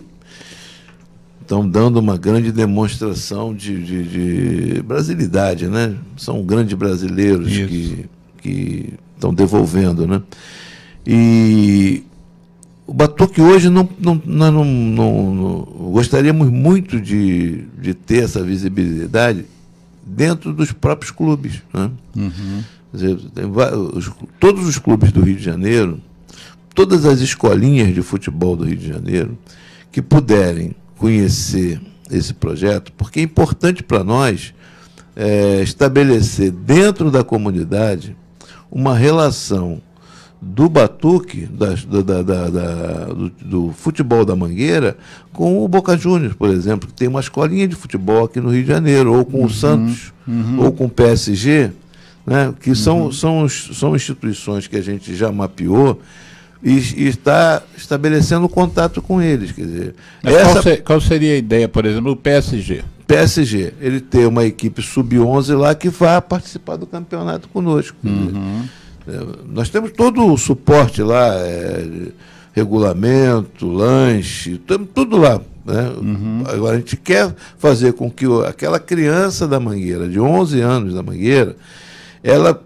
estão dando uma grande demonstração de brasilidade, né? São grandes brasileiros que estão devolvendo, né? E o Batuque hoje não gostaríamos muito de ter essa visibilidade dentro dos próprios clubes, né? Quer dizer, todos os clubes do Rio de Janeiro, todas as escolinhas de futebol do Rio de Janeiro que puderem conhecer esse projeto, porque é importante para nós estabelecer dentro da comunidade uma relação do Batuque, do futebol da Mangueira, com o Boca Juniors, por exemplo, que tem uma escolinha de futebol aqui no Rio de Janeiro, ou com o Santos, ou com o PSG, né, que são instituições que a gente já mapeou e está estabelecendo contato com eles. Quer dizer, qual seria a ideia, por exemplo, do PSG? PSG, ele tem uma equipe sub-11 lá que vai participar do campeonato conosco. Nós temos todo o suporte lá, regulamento, lanche, tudo lá, né? Agora a gente quer fazer com que aquela criança da Mangueira, de 11 anos da Mangueira, ela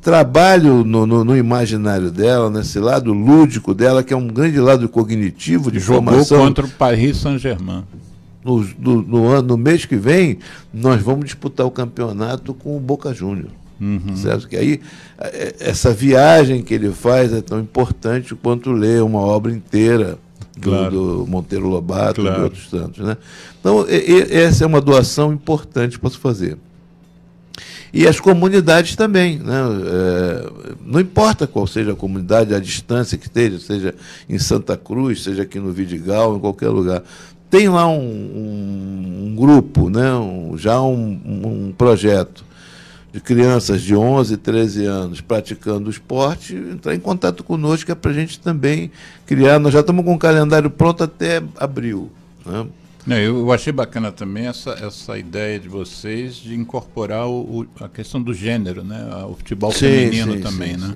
trabalhe no imaginário dela, nesse lado lúdico dela, que é um grande lado cognitivo de formação. Jogou contra o Paris Saint-Germain. No mês que vem, nós vamos disputar o campeonato com o Boca Juniors. Certo? Que aí essa viagem que ele faz é tão importante quanto ler uma obra inteira do Monteiro Lobato e de outros tantos, né? Então, essa é uma doação importante para se fazer. E as comunidades também, né? Não importa qual seja a comunidade, a distância que esteja, seja em Santa Cruz, seja aqui no Vidigal, em qualquer lugar. Tem lá um grupo, né? um projeto de crianças de 11, 13 anos praticando esporte, entrar em contato conosco, que é para a gente também criar. Nós já estamos com o calendário pronto até abril, né? Eu achei bacana também essa ideia de vocês de incorporar a questão do gênero, né? O futebol feminino também, né?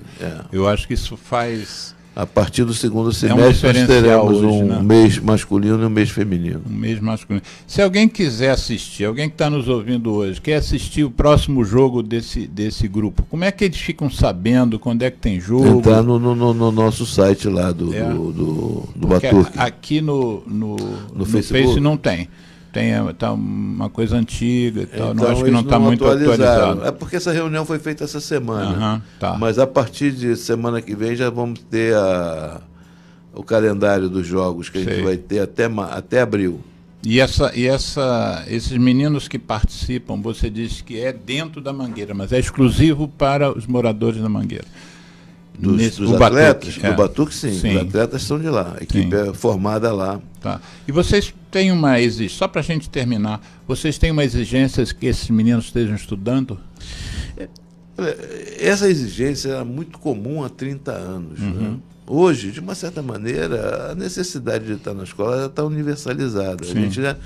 Eu acho que isso faz... A partir do segundo semestre nós teremos um mês masculino e um mês feminino. Um mês masculino. Se alguém quiser assistir, alguém que está nos ouvindo hoje, quer assistir o próximo jogo desse grupo, como é que eles ficam sabendo quando é que tem jogo? Entrar no nosso site lá do Batuque. Aqui no Facebook não tem. Tá uma coisa antiga e tal. Então, acho que não está muito atualizado. É porque essa reunião foi feita essa semana. Mas a partir de semana que vem já vamos ter o calendário dos jogos que a gente vai ter até abril. E esses meninos que participam, você disse que é dentro da Mangueira, mas é exclusivo para os moradores da Mangueira. Dos atletas? Do Batuque, sim. Os atletas são de lá. A equipe é formada lá. Tá. E vocês têm uma exigência, só para a gente terminar, vocês têm uma exigência que esses meninos estejam estudando? Essa exigência era muito comum há 30 anos. Né? Hoje, de uma certa maneira, a necessidade de estar na escola já está universalizada. A gente já...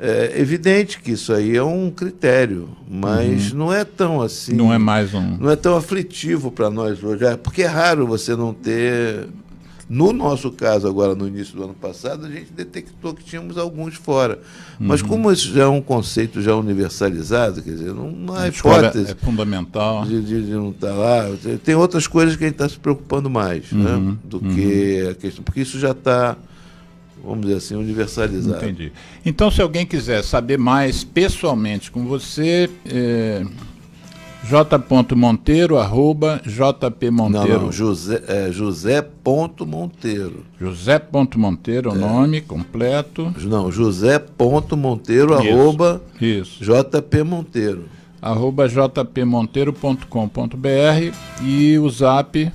É evidente que isso aí é um critério, mas não é tão assim. Não é mais não é tão aflitivo para nós hoje. Porque é raro você não ter. No nosso caso, agora no início do ano passado, a gente detectou que tínhamos alguns fora. Mas como isso já é um conceito já universalizado, quer dizer, não há hipótese. É fundamental. De não estar lá. Tem outras coisas que a gente está se preocupando mais, né, do que a questão. Porque isso já está, vamos dizer assim, universalizado. Entendi. Então, se alguém quiser saber mais pessoalmente com você, j.monteiro, @jpmonteiro. Não, José.monteiro. José.monteiro é o nome completo. Não, José.monteiro, @jpmonteiro. @jpmonteiro.com.br e o zap,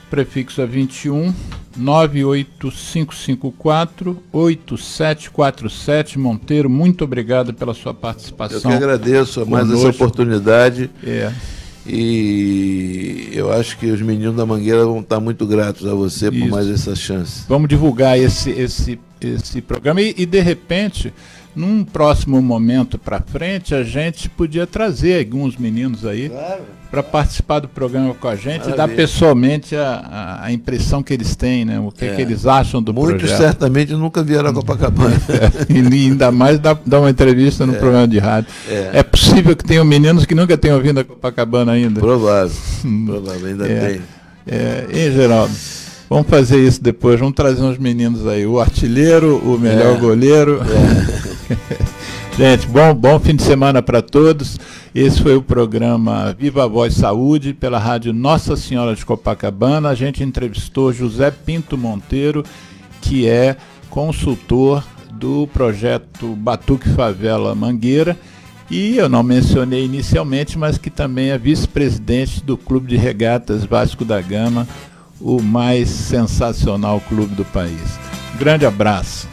prefixo é 21 98554-8747. Monteiro, muito obrigado pela sua participação. Eu que agradeço mais essa oportunidade. E eu acho que os meninos da Mangueira vão estar muito gratos a você por mais essa chance. Vamos divulgar esse programa e de repente, num próximo momento para frente, a gente podia trazer alguns meninos aí para participar do programa com a gente e dar pessoalmente a impressão que eles têm, né? O que eles acham do projeto. Muitos certamente nunca vieram a Copacabana. E ainda mais dar uma entrevista no programa de rádio. É possível que tenham meninos que nunca tenham vindo a Copacabana ainda. Provável, ainda tem. Em geral. Vamos fazer isso depois, vamos trazer uns meninos aí, o artilheiro, o melhor goleiro. Gente, bom fim de semana para todos. Esse foi o programa Viva a Voz Saúde, pela rádio Nossa Senhora de Copacabana. A gente entrevistou José Pinto Monteiro, que é consultor do projeto Batuque Favela Mangueira. E eu não mencionei inicialmente, mas que também é vice-presidente do Clube de Regatas Vasco da Gama, o mais sensacional clube do país. Grande abraço.